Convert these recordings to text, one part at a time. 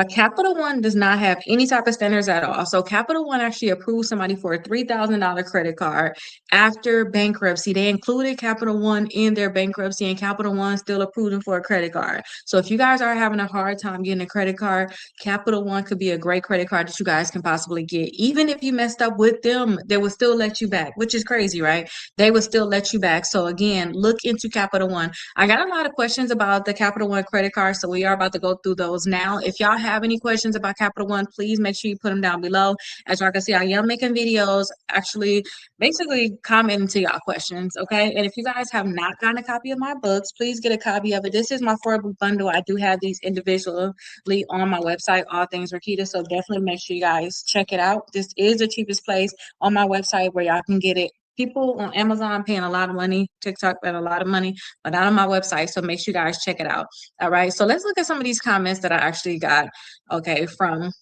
Capital One does not have any type of standards at all. So Capital One actually approved somebody for a $3,000 credit card after bankruptcy. They included Capital One in their bankruptcy, and Capital One still approved them for a credit card. So if you guys are having a hard time getting a credit card, Capital One could be a great credit card that you guys can possibly get. Even if you messed up with them, they will still let you back, which is crazy, right? They will still let you back. So again, look into Capital One. I got a lot of questions about the Capital One credit card, so we are about to go through those now. If y'all have any questions about Capital One, please make sure you put them down below. As y'all can see, I am making videos, actually basically commenting to y'all questions, okay? And if you guys have not gotten a copy of my books, please get a copy of it. This is my 4-book bundle. I do have these individually on my website, All Things Rickita, so definitely make sure you guys check it out. This is the cheapest place on my website where y'all can get it. People on Amazon paying a lot of money, TikTok paying a lot of money, but not on my website. So make sure you guys check it out. All right. So let's look at some of these comments that I actually got, okay, from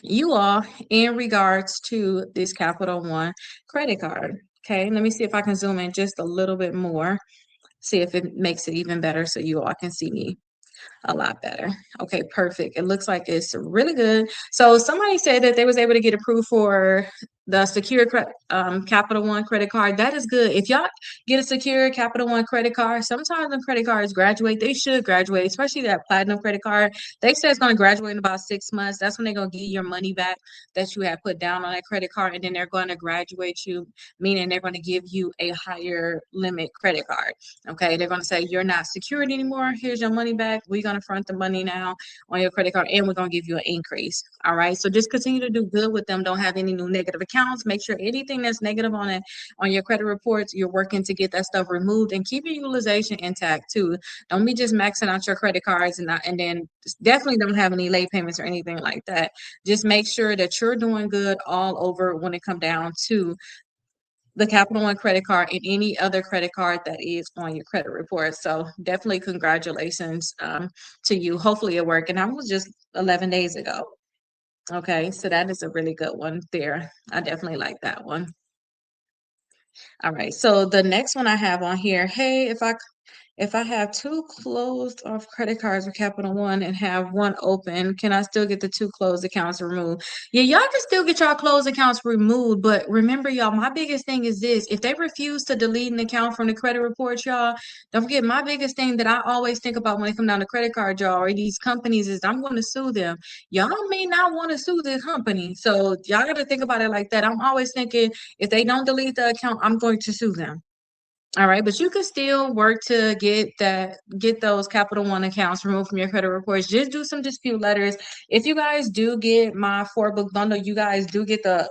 you all in regards to this Capital One credit card. Okay. Let me see if I can zoom in just a little bit more, see if it makes it even better so you all can see me a lot better. Okay, perfect. It looks like it's really good. So somebody said that they was able to get approved for the secure Capital One credit card. That is good. If y'all get a secure Capital One credit card, sometimes when credit cards graduate, they should graduate, especially that platinum credit card. They say it's going to graduate in about 6 months. That's when they're going to give you your money back that you had put down on that credit card, and then they're going to graduate you, meaning they're going to give you a higher limit credit card. Okay, they're going to say you're not secured anymore. Here's your money back. We're going to front the money now on your credit card, and we're going to give you an increase. All right, so just continue to do good with them. Don't have any new negative accounts. Make sure anything that's negative on it on your credit reports, you're working to get that stuff removed, and keep your utilization intact too. Don't be just maxing out your credit cards and then definitely don't have any late payments or anything like that. Just make sure that you're doing good all over when it comes down to the Capital One credit card and any other credit card that is on your credit report. So definitely congratulations to you. Hopefully it worked. And that was just 11 days ago. Okay, so that is a really good one there. I definitely like that one. All right, so the next one I have on here, hey, if I have 2 closed off credit cards with Capital One and have 1 open, can I still get the 2 closed accounts removed? Yeah, y'all can still get y'all closed accounts removed, but remember, y'all, my biggest thing is this. If they refuse to delete an account from the credit report, y'all, don't forget my biggest thing that I always think about when it comes down to credit card, y'all, or these companies is I'm going to sue them. Y'all may not want to sue the company, so y'all got to think about it like that. I'm always thinking if they don't delete the account, I'm going to sue them. All right, but you can still work to get those Capital One accounts removed from your credit reports. Just do some dispute letters. If you guys do get my 4-book bundle, you guys do get the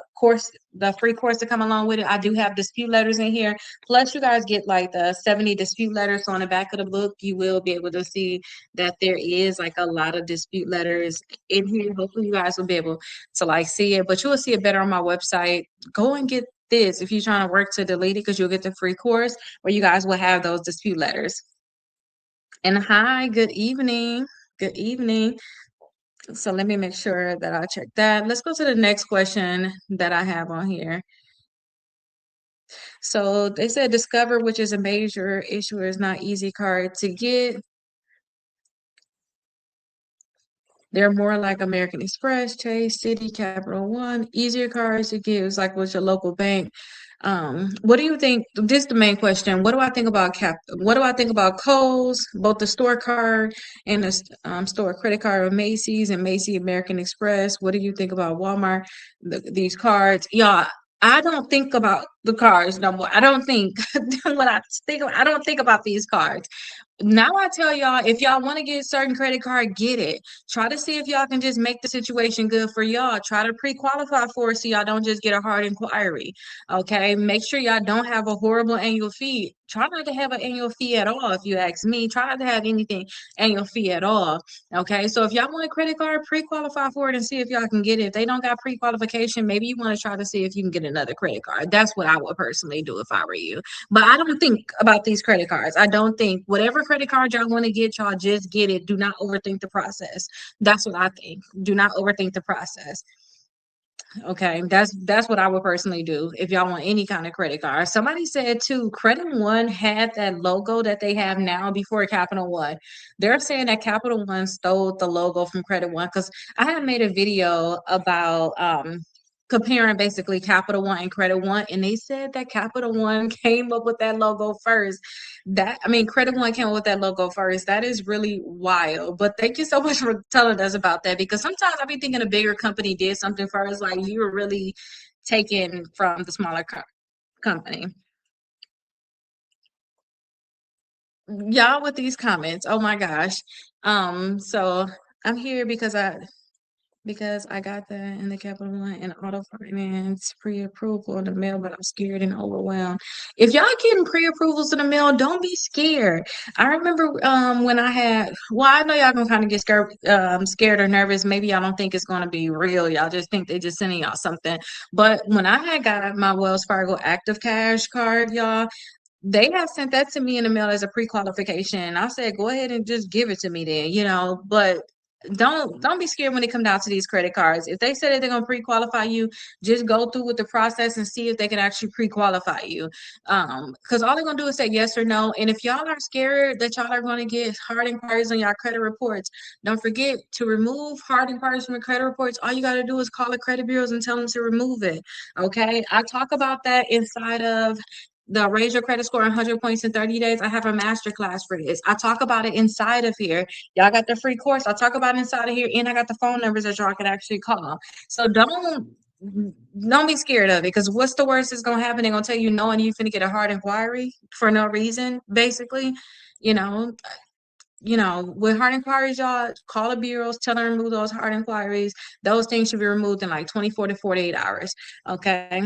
free course to come along with it. I do have dispute letters in here. Plus, you guys get like the 70 dispute letters. So on the back of the book, you will be able to see that there is like a lot of dispute letters in here. Hopefully, you guys will be able to like see it, but you will see it better on my website. Go and get this if you're trying to work to delete it, because you'll get the free course where you guys will have those dispute letters. And hi, good evening. Good evening. So let me make sure that I check that. Let's go to the next question that I have on here. So they said Discover, which is a major issuer, is not easy card to get. They're more like American Express, Chase, Citi, Capital One. Easier cards to get is like with your local bank. What do you think? This is the main question. What do I think about What do I think about Kohl's, both the store card and the store credit card of Macy's and Macy's American Express? What do you think about Walmart? These cards, y'all. I don't think about the cards no more. I don't think I don't think about these cards. Now I tell y'all, if y'all want to get a certain credit card, get it. Try to see if y'all can just make the situation good for y'all. Try to pre-qualify for it so y'all don't just get a hard inquiry. Okay, make sure y'all don't have a horrible annual fee. Try not to have an annual fee at all. If you ask me, try not to have anything annual fee at all. Okay, so if y'all want a credit card, pre-qualify for it and see if y'all can get it. If they don't got pre-qualification, maybe you want to try to see if you can get another credit card. That's what I would personally do if I were you. But I don't think about these credit cards. I don't think whatever credit card y'all want to get, y'all just get it. Do not overthink the process. That's what I think. Do not overthink the process. Okay, that's what I would personally do if y'all want any kind of credit card. Somebody said too, Credit One had that logo that they have now before Capital One. They're saying that Capital One stole the logo from Credit One because I had made a video about comparing basically Capital One and Credit One, and they said that Capital One came up with that logo first. That I mean, Credit One came up with that logo first. That is really wild. But thank you so much for telling us about that because sometimes I be thinking a bigger company did something first, like you were really taken from the smaller company. Y'all with these comments, oh my gosh. So I'm here because I got that in the Capital One and auto finance pre-approval in the mail, but I'm scared and overwhelmed. If y'all getting pre-approvals in the mail, don't be scared. I remember when I had, well, I know y'all gonna kind of get scared or nervous. Maybe y'all don't think it's gonna be real. Y'all just think they just sending y'all something. But when I had got my Wells Fargo Active Cash card, y'all, they have sent that to me in the mail as a pre-qualification. I said, go ahead and just give it to me then, but don't be scared when it come down to these credit cards. If they say that they're gonna pre-qualify you, just go through with the process and see if they can actually pre-qualify you. Because all they're gonna do is say yes or no. And if y'all are scared that y'all are gonna get hard inquiries on your credit reports, don't forget to remove hard inquiries from your credit reports. All you gotta do is call the credit bureaus and tell them to remove it. Okay. I talk about that inside of the Raise Your Credit Score 100 points in 30 days. I have a master class for this. I talk about it inside of here. Y'all got the free course. I talk about it inside of here, and I got the phone numbers that y'all can actually call. So don't be scared of it, because what's the worst that's gonna happen? They're gonna tell you no, and you're gonna get a hard inquiry for no reason, basically. You know, with hard inquiries, y'all call the bureaus, tell them to remove those hard inquiries. Those things should be removed in like 24 to 48 hours. Okay.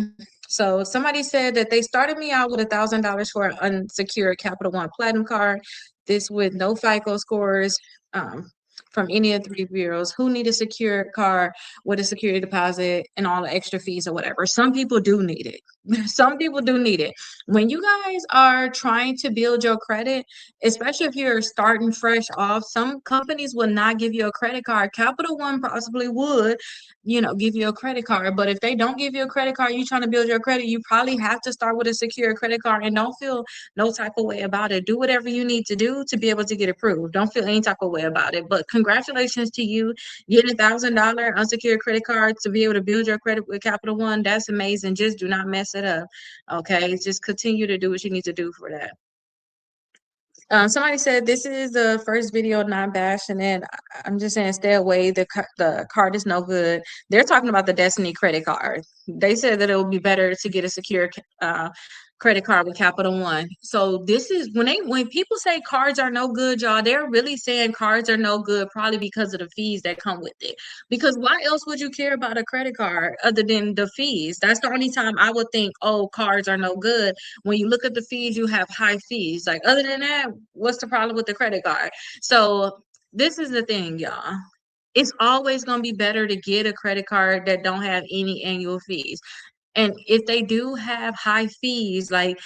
So somebody said that they started me out with $1,000 for an unsecured Capital One Platinum card. This with no FICO scores from any of the three bureaus. Who need a secure card with a security deposit and all the extra fees or whatever? Some people do need it. Some people do need it. When you guys are trying to build your credit, especially if you're starting fresh off, some companies will not give you a credit card. Capital One possibly would, give you a credit card. But if they don't give you a credit card, you're trying to build your credit, you probably have to start with a secure credit card, and don't feel no type of way about it. Do whatever you need to do to be able to get approved. Don't feel any type of way about it. But congratulations to you getting $1,000 unsecured credit card to be able to build your credit with Capital One. That's amazing. Just do not mess it up. Okay. Just continue to do what you need to do for that. Somebody said this is the first video not bashing it. I'm just saying stay away. The card is no good. They're talking about the Destiny credit card. They said that it would be better to get a secure credit card with Capital One. So this is when people say cards are no good, y'all, they're really saying cards are no good probably because of the fees that come with it. Because why else would you care about a credit card other than the fees? That's the only time I would think, oh, cards are no good. When you look at the fees, you have high fees. Like, other than that, what's the problem with the credit card? So this is the thing, y'all. It's always going to be better to get a credit card that don't have any annual fees. And if they do have high fees, like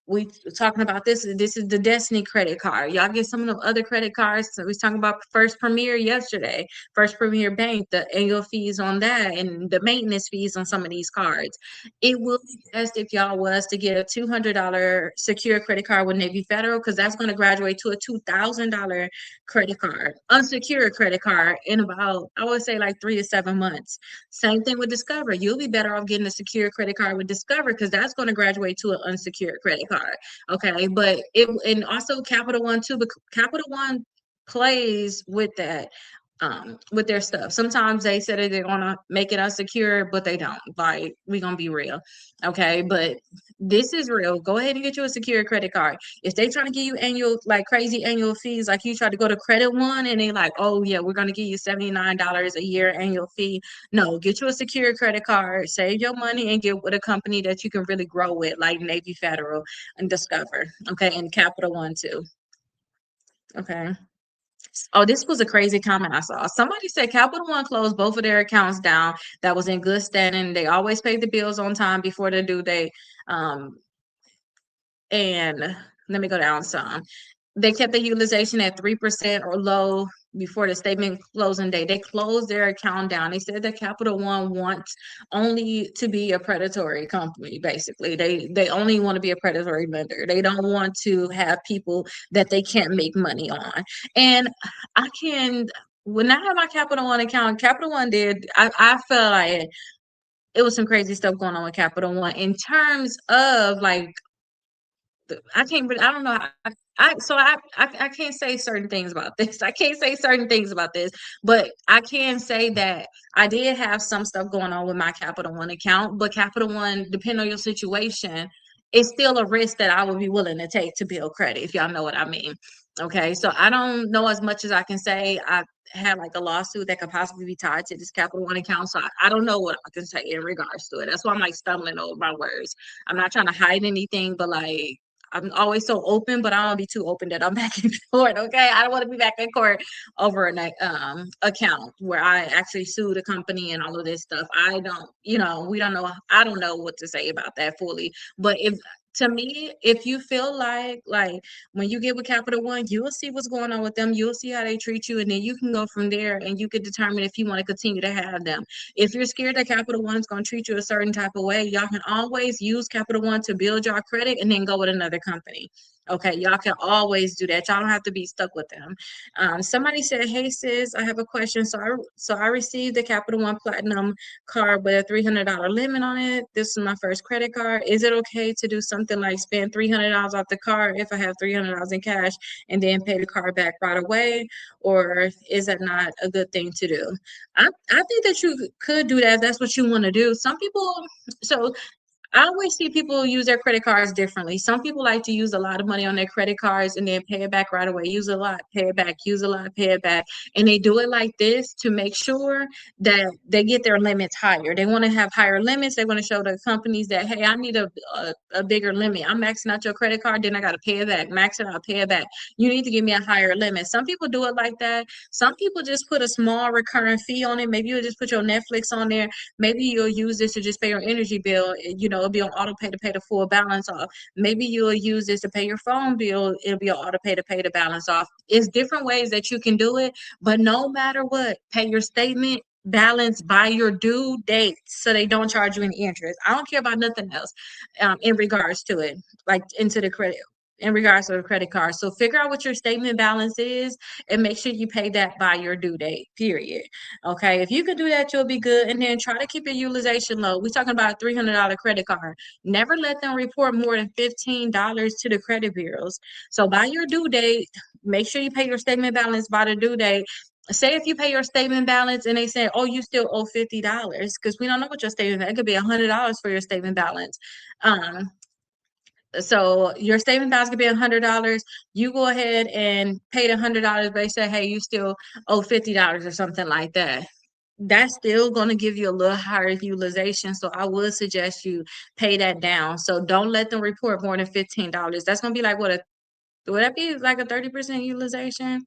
we talking about this is the Destiny credit card. Y'all get some of the other credit cards. So we was talking about First Premier yesterday, First Premier Bank, the annual fees on that and the maintenance fees on some of these cards. It would be best if y'all was to get a $200 secure credit card with Navy Federal, because that's going to graduate to a $2,000 credit card, unsecured credit card, in about, I would say, like 3 to 7 months. Same thing with Discover. You'll be better off getting a secure credit card with Discover, because that's going to graduate to an unsecured credit card. Okay. But and also Capital One too, but Capital One plays with their stuff. Sometimes they said that they're gonna make it unsecure, but they don't. Like, we gonna be real. Okay. But this is real. Go ahead and get you a secure credit card. If they trying to give you annual, like crazy annual fees, like you try to go to Credit One and they like, oh yeah, we're gonna give you $79 a year annual fee. No, get you a secure credit card, save your money, and get with a company that you can really grow with, like Navy Federal and Discover. Okay, and Capital One too. Okay. Oh, this was a crazy comment I saw. Somebody said Capital One closed both of their accounts down that was in good standing. They always paid the bills on time before the due date. And let me go down some. They kept the utilization at 3% or low. before the statement closing day, they closed their account down. They said that Capital One wants only to be a predatory company. Basically, they only want to be a predatory lender. They don't want to have people that they can't make money on. And I can, when I had my Capital One account, Capital One did, I felt like it was some crazy stuff going on with Capital One in terms of like I can't I don't know. I can't say certain things about this. I can't say certain things about this, but I can say that I did have some stuff going on with my Capital One account, but Capital One, depending on your situation, it's still a risk that I would be willing to take to build credit, if y'all know what I mean. Okay, so I don't know as much as I can say. I had like a lawsuit that could possibly be tied to this Capital One account, so I don't know what I can say in regards to it. That's why I'm like stumbling over my words. I'm not trying to hide anything, but like I'm always so open, but I don't want to be too open that I'm back in court. Okay, I don't want to be back in court over an account where I actually sued a company and all of this stuff. I don't, we don't know. I don't know what to say about that fully. But if to me, if you feel like when you get with Capital One, you'll see what's going on with them. You'll see how they treat you, and then you can go from there and you can determine if you want to continue to have them. If you're scared that Capital One's going to treat you a certain type of way, y'all can always use Capital One to build your credit and then go with another company. Okay, y'all can always do that. Y'all don't have to be stuck with them. Somebody said, "Hey sis, I have a question. So I received the Capital One Platinum card with a $300 limit on it. This is my first credit card. Is it okay to do something like spend $300 off the card if I have $300 in cash and then pay the card back right away, or is that not a good thing to do?" I think that you could do that if that's what you want to do. Some people, so I always see people use their credit cards differently. Some people like to use a lot of money on their credit cards and then pay it back right away. Use a lot, pay it back, use a lot, pay it back. And they do it like this to make sure that they get their limits higher. They want to have higher limits. They want to show the companies that, hey, I need a bigger limit. I'm maxing out your credit card, then I got to pay it back. Max it out, pay it back. You need to give me a higher limit. Some people do it like that. Some people just put a small recurring fee on it. Maybe you'll just put your Netflix on there. Maybe you'll use this to just pay your energy bill. It'll be on auto pay to pay the full balance off. Maybe you'll use this to pay your phone bill. It'll be on auto pay to pay the balance off. It's different ways that you can do it, but no matter what, pay your statement balance by your due date so they don't charge you any interest. I don't care about nothing else in regards to it, like into the credit in regards to the credit card. So figure out what your statement balance is and make sure you pay that by your due date, period. Okay, if you can do that, you'll be good. And then try to keep your utilization low. We're talking about a $300 credit card. Never let them report more than $15 to the credit bureaus. So by your due date, make sure you pay your statement balance by the due date. Say if you pay your statement balance and they say, oh, you still owe $50, because we don't know what your statement, it could be $100 for your statement balance. So your statement balance could be $100. You go ahead and pay the $100, but they say, hey, you still owe $50 or something like that. That's still going to give you a little higher utilization. So I would suggest you pay that down. So don't let them report more than $15. That's going to be like would that be like a 30% utilization?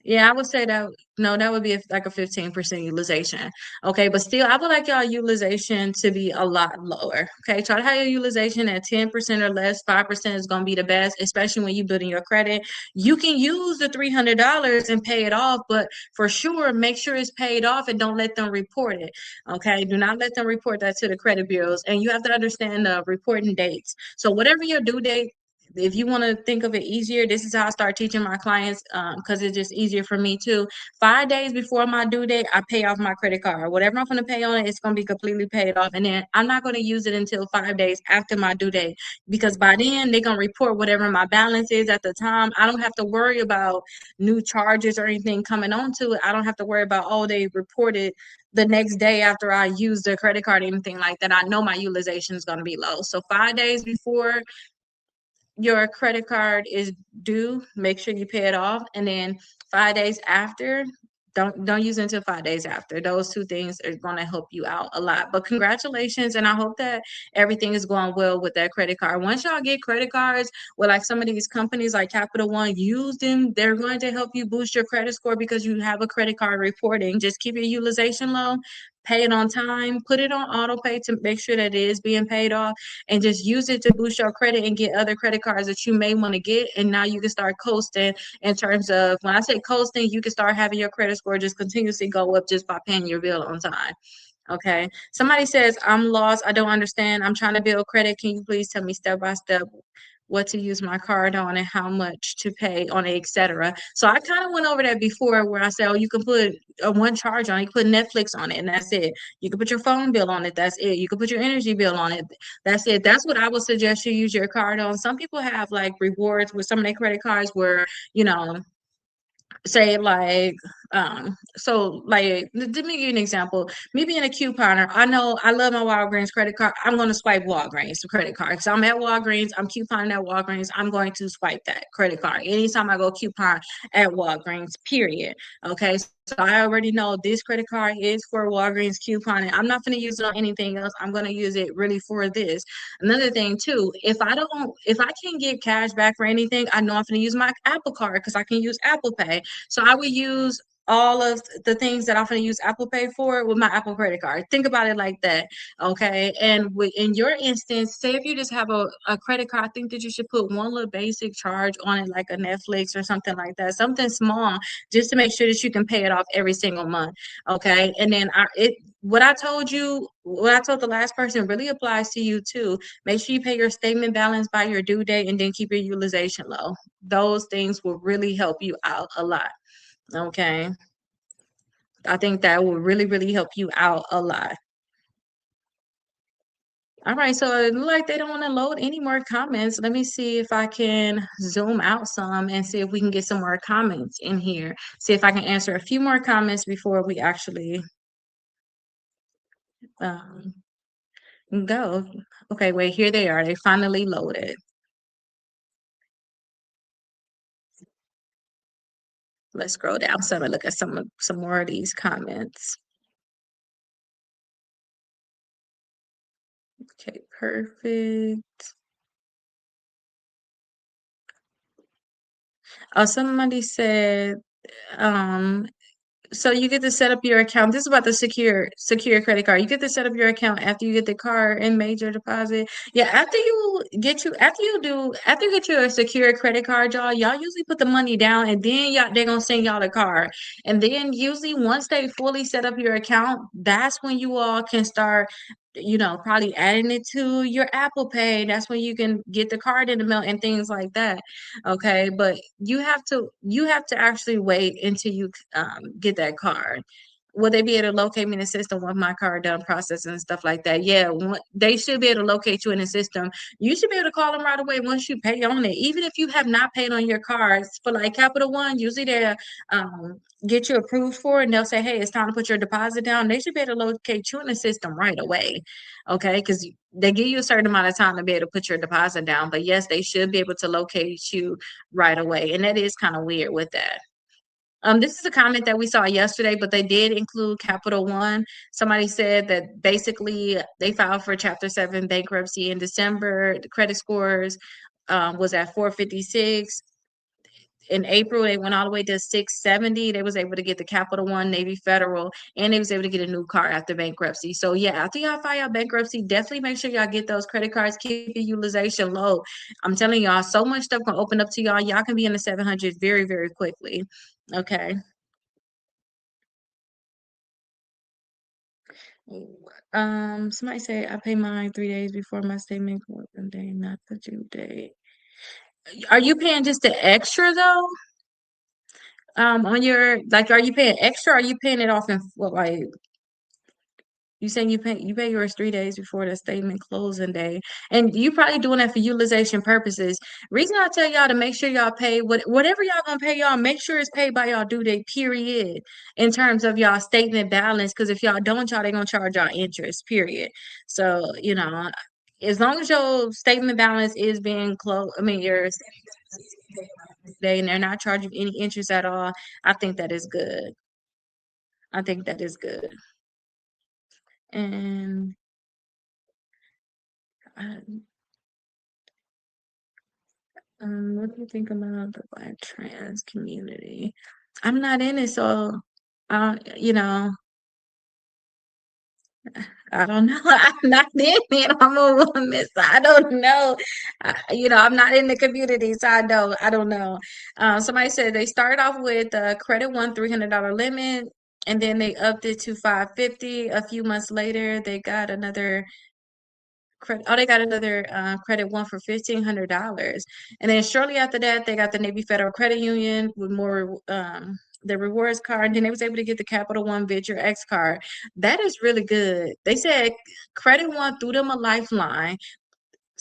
Yeah, I would say that no, that would be like a 15% utilization. Okay, but still, I would like y'all utilization to be a lot lower. Okay, try to have your utilization at 10% or less. 5% is going to be the best, especially when you're building your credit. You can use the $300 and pay it off, but for sure, make sure it's paid off and don't let them report it. Okay, do not let them report that to the credit bureaus. And you have to understand the reporting dates. So whatever your due date, if you want to think of it easier, this is how I start teaching my clients because it's just easier for me too. 5 days before my due date, I pay off my credit card. Whatever I'm going to pay on it, it's going to be completely paid off. And then I'm not going to use it until 5 days after my due date because by then they're going to report whatever my balance is at the time. I don't have to worry about new charges or anything coming onto it. I don't have to worry about, oh, they reported the next day after I use the credit card, anything like that. I know my utilization is going to be low. So 5 days before your credit card is due, make sure you pay it off. And then 5 days after, don't use it until 5 days after. Those two things are going to help you out a lot. But congratulations, and I hope that everything is going well with that credit card. Once y'all get credit cards with like some of these companies like Capital One, use them. They're going to help you boost your credit score because you have a credit card reporting. Just keep your utilization low. pay it on time, put it on auto pay to make sure that it is being paid off, and just use it to boost your credit and get other credit cards that you may want to get. And now you can start coasting in terms of, when I say coasting, you can start having your credit score just continuously go up just by paying your bill on time. Okay. Somebody says, I'm lost. I don't understand. I'm trying to build credit. Can you please tell me step by step what to use my card on and how much to pay on it, etc. So I kind of went over that before where I said, oh, you can put a one charge on it, you can put Netflix on it, and that's it. You can put your phone bill on it, that's it. You can put your energy bill on it, that's it. That's what I would suggest you use your card on. Some people have like rewards with some of their credit cards where, you know, say like so like let me give you an example. Me being a couponer, I know I love my Walgreens credit card. I'm going to swipe Walgreens credit card because I'm at Walgreens, I'm couponing at Walgreens, I'm going to swipe that credit card anytime I go coupon at Walgreens, period. Okay, so I already know this credit card is for Walgreens couponing. I'm not going to use it on anything else. I'm going to use it really for this. Another thing too, if I can't get cash back for anything, I know I'm going to use my Apple card because I can use Apple Pay. So I would use all of the things that I'm going to use Apple Pay for with my Apple credit card. Think about it like that. Okay. And in your instance, say if you just have a credit card, I think that you should put one little basic charge on it, like a Netflix or something like that, something small, just to make sure that you can pay it off every single month. Okay. And then what I told you, what I told the last person really applies to you too. Make sure you pay your statement balance by your due date and then keep your utilization low. Those things will really help you out a lot. Okay. I think that will really, really help you out a lot. All right, so it look like they don't want to load any more comments. Let me see if I can zoom out some and see if we can get some more comments in here. See if I can answer a few more comments before we actually um, go. Okay, wait, here they are. They finally loaded. Let's scroll down some and look at some more of these comments. Okay, perfect. Oh, somebody said, um, so you get to set up your account. This is about the secure credit card. You get to set up your account after you get the card and major deposit. Yeah, after you get your secure credit card, y'all usually put the money down and then they're gonna send y'all the card. And then usually once they fully set up your account, that's when you all can start, probably adding it to your Apple Pay. That's when you can get the card in the mail and things like that. Okay, but you have to actually wait until you get that card. Will they be able to locate me in the system with my card done processing and stuff like that? Yeah, they should be able to locate you in the system. You should be able to call them right away once you pay on it. Even if you have not paid on your cards for like Capital One, usually they get you approved for it and they'll say, hey, it's time to put your deposit down. They should be able to locate you in the system right away. Okay, because they give you a certain amount of time to be able to put your deposit down. But yes, they should be able to locate you right away. And that is kind of weird with that. This is a comment that we saw yesterday, but they did include Capital One. Somebody said that basically they filed for Chapter 7 bankruptcy in December. The credit scores was at 456. In April, they went all the way to 670. They was able to get the Capital One, Navy Federal, and they was able to get a new car after bankruptcy. So yeah, after y'all file your bankruptcy, definitely make sure y'all get those credit cards, keep your utilization low. I'm telling y'all, so much stuff can open up to y'all. Y'all can be in the 700s very, very quickly. Okay. Somebody say I pay mine 3 days before my statement closing day, not the due date. Are you paying just the extra though? On your like, are you paying extra? Or are you paying it off in what, like you saying you pay yours 3 days before the statement closing day, and you probably doing that for utilization purposes. Reason I tell y'all to make sure y'all pay whatever y'all gonna pay y'all, make sure it's paid by y'all due date, period. In terms of y'all statement balance, because if y'all don't, they gonna charge y'all interest, period. So as long as your statement balance is being closed, I mean your statement balance is being paid by this day, and they're not charging any interest at all. I think that is good. I think that is good. And I, what do you think about the Black trans community? I'm not in it, so you know, I don't know. I'm not in it. I'm a woman, so I don't know. I'm not in the community, so I don't know. Somebody said they started off with credit one $300 limit, and then they upped it to 550. A few months later, they got another credit. Oh, they got another credit one for $1,500, and then shortly after that, they got the Navy Federal Credit Union with more. The rewards card, and then they was able to get the Capital One Venture X card. That is really good. They said Credit One threw them a lifeline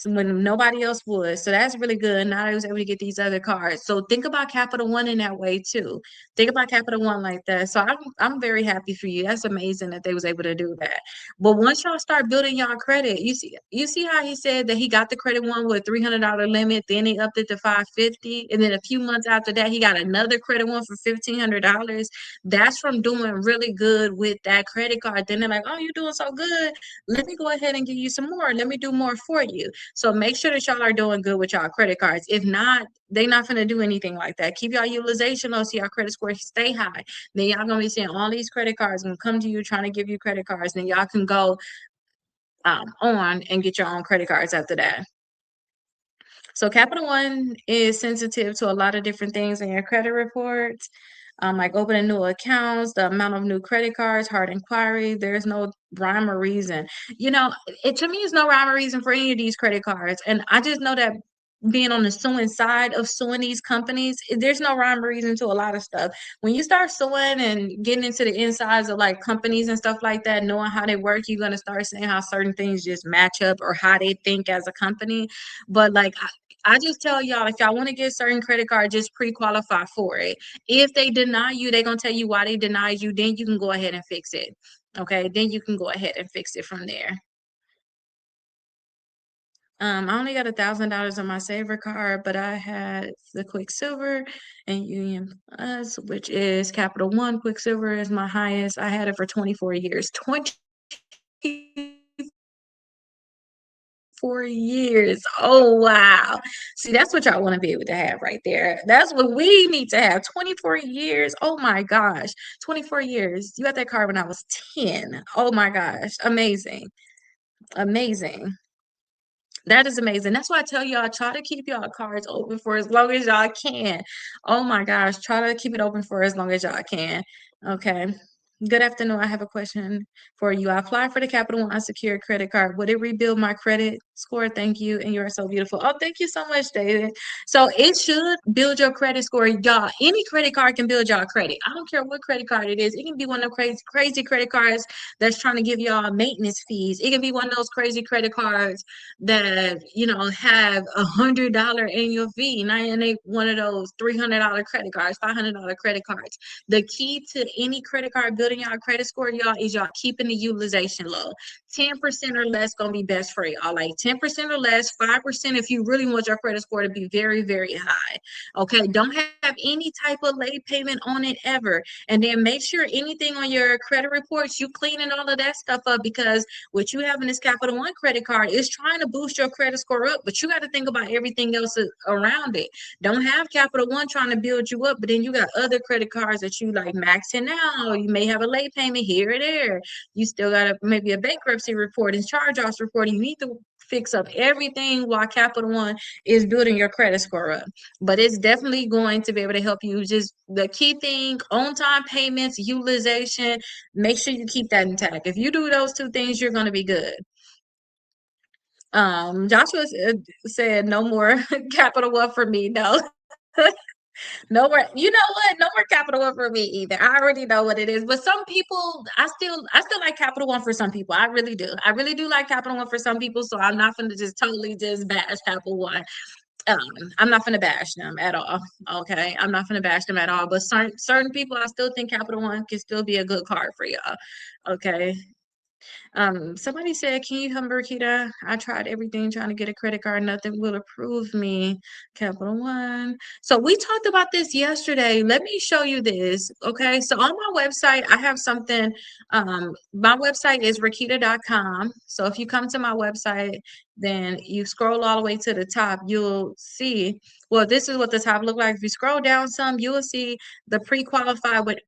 when nobody else would. So that's really good. Now I was able to get these other cards. So think about Capital One in that way too. Think about Capital One like that. So I'm very happy for you. That's amazing that they was able to do that. But once y'all start building y'all credit, you see how he said that he got the Credit One with $300 limit, then he upped it to 550, and then a few months after that he got another Credit One for $1,500. That's from doing really good with that credit card. Then they're like, oh, you're doing so good. Let me go ahead and give you some more. Let me do more for you. So make sure that y'all are doing good with y'all credit cards. If not, they not gonna do anything like that. Keep y'all utilization low so y'all credit score stay high. Then y'all gonna be seeing all these credit cards gonna come to you trying to give you credit cards. Then y'all can go on and get your own credit cards after that. So Capital One is sensitive to a lot of different things in your credit reports, like opening new accounts, the amount of new credit cards, hard inquiry. There's no rhyme or reason. It to me is no rhyme or reason for any of these credit cards. And I just know that being on the suing side of suing these companies, there's no rhyme or reason to a lot of stuff. When you start suing and getting into the insides of like companies and stuff like that, knowing how they work, you're gonna start seeing how certain things just match up or how they think as a company. But like I just tell y'all, if y'all want to get certain credit card, just pre-qualify for it. If they deny you, they're gonna tell you why they denied you. Then you can go ahead and fix it. Okay, then you can go ahead and fix it from there. I only got $1,000 on my Saver card, but I had the Quicksilver and Union Plus, which is Capital One. Quicksilver is my highest. I had it for 24 years. 24 years. Oh wow. See, that's what y'all want to be able to have right there. That's what we need to have. 24 years. Oh my gosh. 24 years. You got that card when I was 10. Oh my gosh. Amazing. Amazing. That is amazing. That's why I tell y'all, try to keep y'all cards open for as long as y'all can. Oh my gosh, try to keep it open for as long as y'all can. Okay. Good afternoon. I have a question for you. I applied for the Capital One unsecured credit card. Would it rebuild my credit score? Thank you. And you are so beautiful. Oh, thank you so much, David. So it should build your credit score. Y'all, any credit card can build y'all credit. I don't care what credit card it is. It can be one of the crazy credit cards that's trying to give y'all maintenance fees. It can be one of those crazy credit cards that have $100 annual fee. And they one of those $300 credit cards, $500 credit cards. The key to any credit card building y'all credit score, y'all, is y'all keeping the utilization low. 10% or less gonna be best for y'all. Like 10% or less, 5% if you really want your credit score to be very, very high. Okay, don't have any type of late payment on it ever. And then make sure anything on your credit reports, you cleaning all of that stuff up, because what you have in this Capital One credit card is trying to boost your credit score up, but you got to think about everything else around it. Don't have Capital One trying to build you up, but then you got other credit cards that you like maxing out. You may have a late payment here or there. You still got maybe a bankruptcy report and charge-offs report. You need to fix up everything while Capital One is building your credit score up. But it's definitely going to be able to help you. Just the key thing, on time payments, utilization, make sure you keep that intact. If you do those two things, you're going to be good. Joshua said no more Capital One for me. No. No more, you know what? No more Capital One for me either. I already know what it is. But some people, I still like Capital One for some people. I really do. I really do like Capital One for some people. So I'm not gonna just totally just bash Capital One. Um, I'm not gonna bash them at all. Okay. I'm not gonna bash them at all. But certain people, I still think Capital One can still be a good card for y'all. Okay. Somebody said, can you help me, Rickita? I tried everything trying to get a credit card. Nothing will approve me. Capital One. So we talked about this yesterday. Let me show you this. Okay. So on my website, I have something. My website is Rickita.com. So if you come to my website, then you scroll all the way to the top, you'll see, well, this is what the top look like. If you scroll down some, you will see the pre-qualified with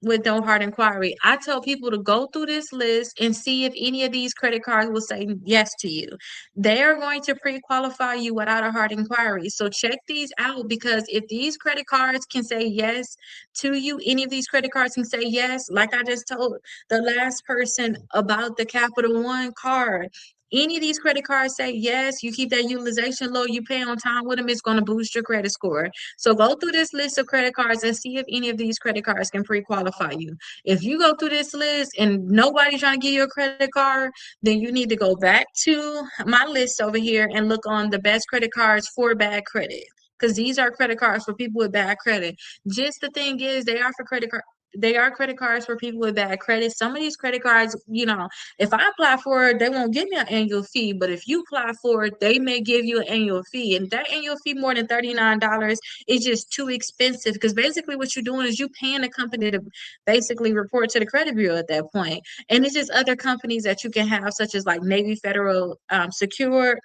with no hard inquiry. I tell people to go through this list and see if any of these credit cards will say yes to you. They are going to pre-qualify you without a hard inquiry. So check these out, because if these credit cards can say yes to you, any of these credit cards can say yes. Like I just told the last person about the Capital One card. Any of these credit cards say yes, you keep that utilization low, you pay on time with them, it's going to boost your credit score. So go through this list of credit cards and see if any of these credit cards can pre-qualify you. If you go through this list and nobody's trying to give you a credit card, then you need to go back to my list over here and look on the best credit cards for bad credit. Because these are credit cards for people with bad credit. Just the thing is, they are credit cards for people with bad credit. Some of these credit cards, if I apply for it, they won't give me an annual fee. But if you apply for it, they may give you an annual fee. And that annual fee more than $39 is just too expensive, because basically what you're doing is you paying the company to basically report to the credit bureau at that point. And it's just other companies that you can have, such as like Navy Federal Secure,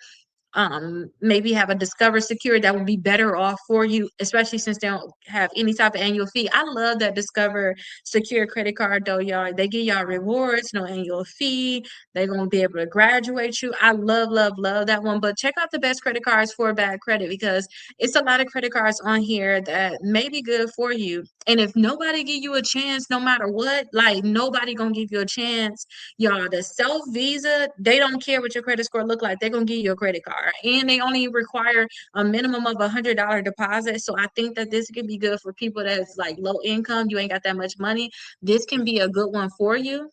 maybe have a Discover Secure that would be better off for you, especially since they don't have any type of annual fee. I love that Discover Secure credit card though, y'all. They give y'all rewards, no annual fee. They're gonna be able to graduate you. I love, love, love that one. But check out the best credit cards for bad credit, because it's a lot of credit cards on here that may be good for you. And if nobody give you a chance, no matter what, like nobody gonna give you a chance, y'all. The self Visa, they don't care what your credit score look like. They're gonna give you a credit card, and they only require a minimum of $100 deposit. So I think that this can be good for people that's like low income. You ain't got that much money. This can be a good one for you.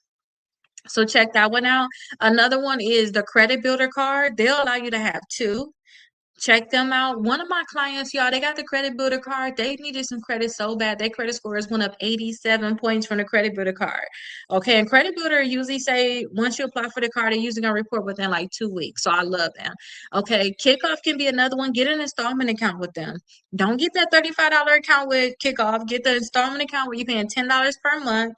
So check that one out. Another one is the credit builder card. They'll allow you to have two. Check them out. One of my clients, y'all, they got the credit builder card. They needed some credit so bad. Their credit scores went up 87 points from the credit builder card. Okay, and credit builder usually say once you apply for the card, they're usually gonna report within like 2 weeks. So I love them. Okay, Kickoff can be another one. Get an installment account with them. Don't get that $35 account with Kickoff. Get the installment account where you're paying $10 per month.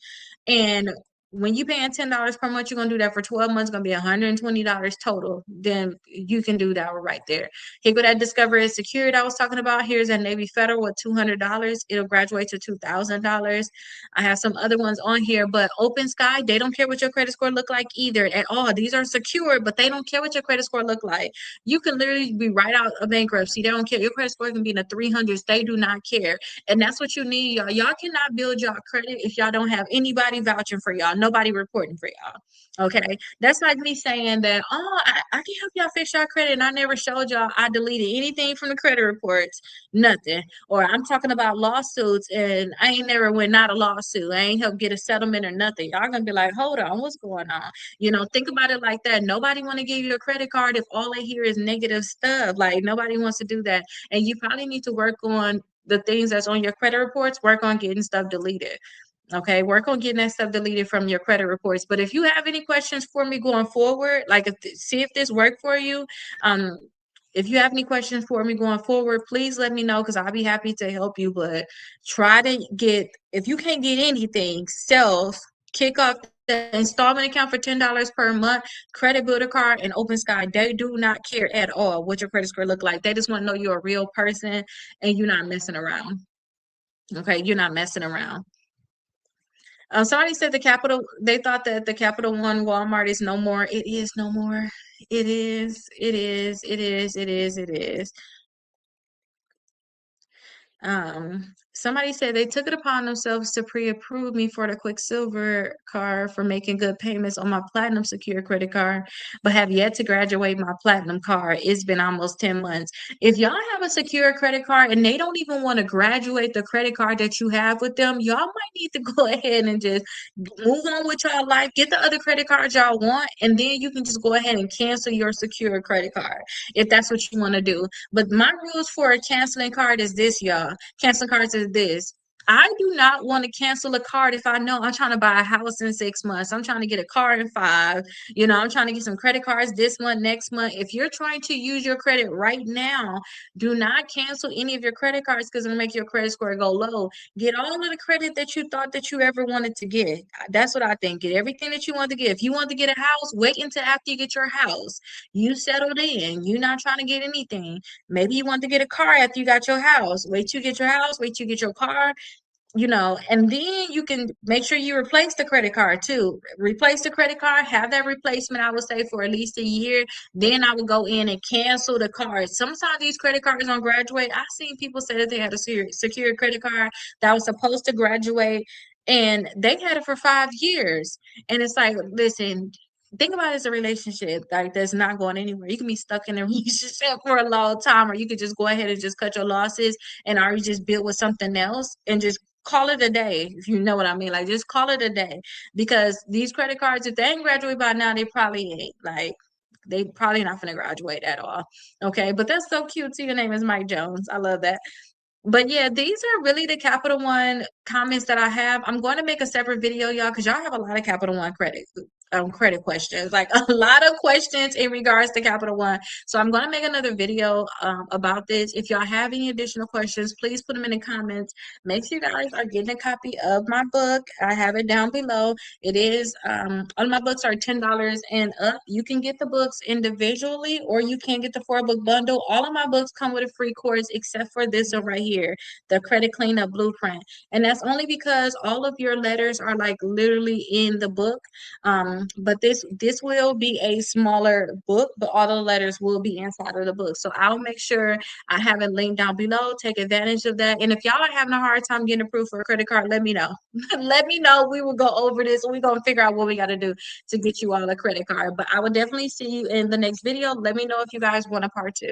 And when you paying $10 per month, you're gonna do that for 12 months, gonna be $120 total. Then you can do that right there. Here go that Discover Security I was talking about. Here's that Navy Federal with $200. It'll graduate to $2,000. I have some other ones on here, but Open Sky, they don't care what your credit score look like either at all. These are secure, but they don't care what your credit score look like. You can literally be right out of bankruptcy. They don't care. Your credit score can be in the 300s. They do not care. And that's what you need, y'all. Y'all cannot build y'all credit if y'all don't have anybody vouching for y'all, nobody reporting for y'all. Okay. That's like me saying that, oh, I can help y'all fix y'all credit, and I never showed y'all I deleted anything from the credit reports, nothing. Or I'm talking about lawsuits and I ain't never went not a lawsuit. I ain't helped get a settlement or nothing. Y'all gonna be like, hold on, what's going on? Think about it like that. Nobody want to give you a credit card if all they hear is negative stuff. Like nobody wants to do that. And you probably need to work on the things that's on your credit reports, work on getting stuff deleted. Okay, work on getting that stuff deleted from your credit reports. But if you have any questions for me going forward, like see if this worked for you. Um, if you have any questions for me going forward, please let me know, because I'll be happy to help you. But try to get, if you can't get anything, kick off the installment account for $10 per month, credit builder card, and Open Sky. They do not care at all what your credit score look like. They just want to know you're a real person and you're not messing around. Okay, you're not messing around. Somebody said they thought that the Capital One Walmart is no more. It is no more. It is, it is, it is, it is, it is. Somebody said they took it upon themselves to pre-approve me for the Quicksilver card for making good payments on my Platinum Secure credit card, but have yet to graduate my Platinum card. It's been almost 10 months. If y'all have a secure credit card and they don't even want to graduate the credit card that you have with them, y'all might need to go ahead and just move on with y'all life, get the other credit cards y'all want, and then you can just go ahead and cancel your secure credit card if that's what you want to do. But my rules for a canceling card is this, y'all. Canceling cards is this. I do not want to cancel a card if I know I'm trying to buy a house in 6 months. I'm trying to get a car in 5. I'm trying to get some credit cards this month, next month. If you're trying to use your credit right now, do not cancel any of your credit cards, because it'll make your credit score go low. Get all of the credit that you thought that you ever wanted to get. That's what I think. Get everything that you want to get. If you want to get a house, wait until after you get your house. You settled in. You're not trying to get anything. Maybe you want to get a car after you got your house. Wait till you get your house. Wait till you get your car. And then you can make sure you replace the credit card too. Replace the credit card, have that replacement, I would say, for at least a year. Then I would go in and cancel the card. Sometimes these credit cards don't graduate. I've seen people say that they had a secure credit card that was supposed to graduate and they had it for 5 years. And it's like, listen, think about it as a relationship like that's not going anywhere. You can be stuck in a relationship for a long time, or you could just go ahead and just cut your losses and already just build with something else and just call it a day, if you know what I mean. Like, just call it a day. Because these credit cards, if they ain't graduate by now, they probably ain't. Like, they probably not gonna graduate at all. Okay, but that's so cute too. Your name is Mike Jones. I love that. But yeah, these are really the Capital One comments that I have. I'm going to make a separate video, y'all, because y'all have a lot of Capital One credit questions, like a lot of questions in regards to Capital One. So I'm going to make another video about this. If y'all have any additional questions, please put them in the comments. Make sure you guys are getting a copy of my book. I have it down below. It is all my books are $10 and up. You can get the books individually, or you can get the 4-book bundle. All of my books come with a free course except for this one right here, the Credit Cleanup Blueprint. And that's only because all of your letters are like literally in the book. But this will be a smaller book, but all the letters will be inside of the book. So I'll make sure I have it linked down below. Take advantage of that. And if y'all are having a hard time getting approved for a credit card, let me know. Let me know. We will go over this. We're gonna figure out what we gotta do to get you all a credit card. But I will definitely see you in the next video. Let me know if you guys want a part 2.